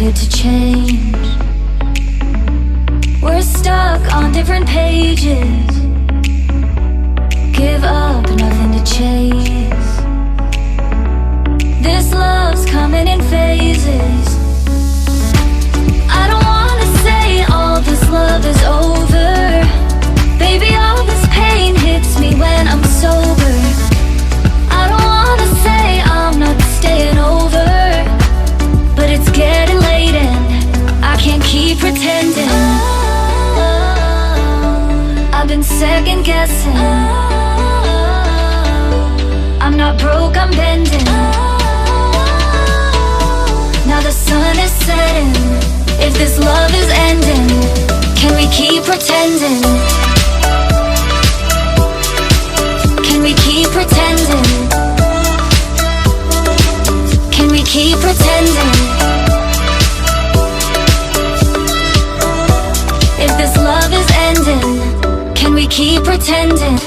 here to change. We're stuck on different pages. Give up, nothing to chase. This love's coming in phases. I don't wanna say all this love is over. Baby, all this pain hits me when I'm sober. I don't wanna say I'm not staying over, but it's getting late and I can't keep pretending. I've been second guessing. I'm not broke, I'm bending. Now the sun is setting. If this love is ending, can we keep pretending? Can we keep pretending? Can we keep pretending? If this love is ending, can we keep pretending?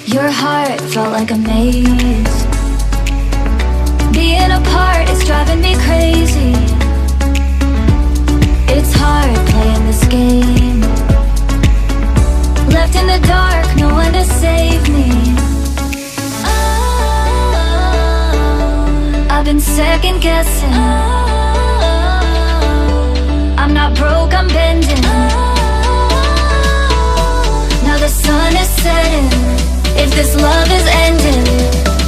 Your heart felt like a maze. Being apart is driving me crazy. It's hard playing this game. Left in the dark, no one to save me. I've been second guessing. I'm not broke, I'm bending. Now the sun is setting. If this love is ending,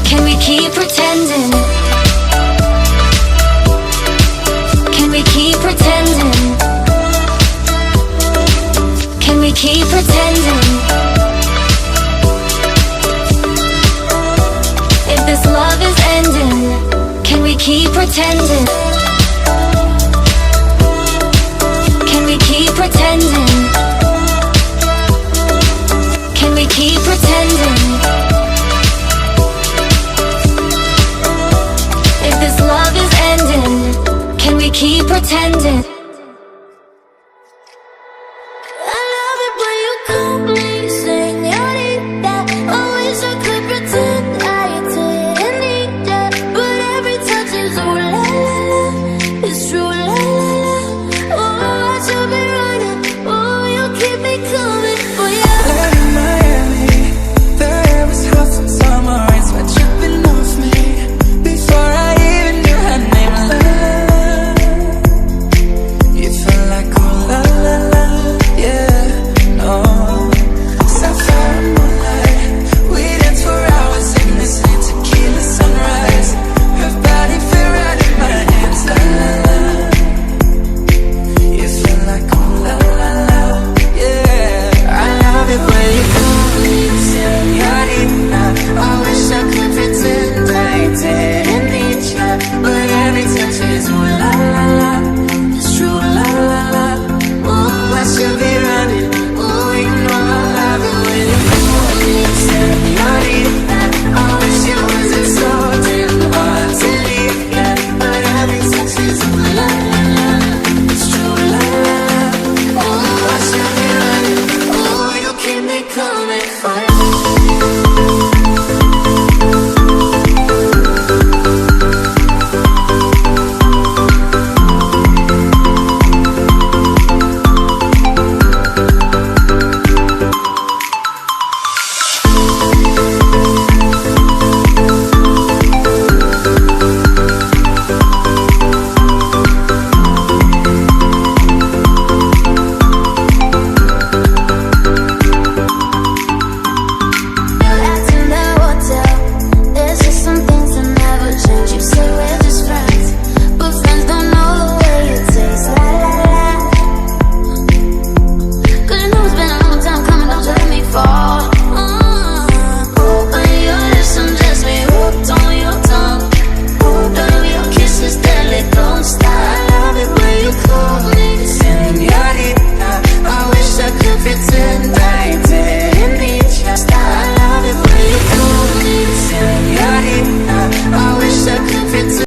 can we keep pretending? Can we keep pretending? Can we keep pretending? If this love is ending, can we keep pretending? Can we keep pretending? Can we keep pretending? If this love is ending, can we keep pretending? I love it when you call me, say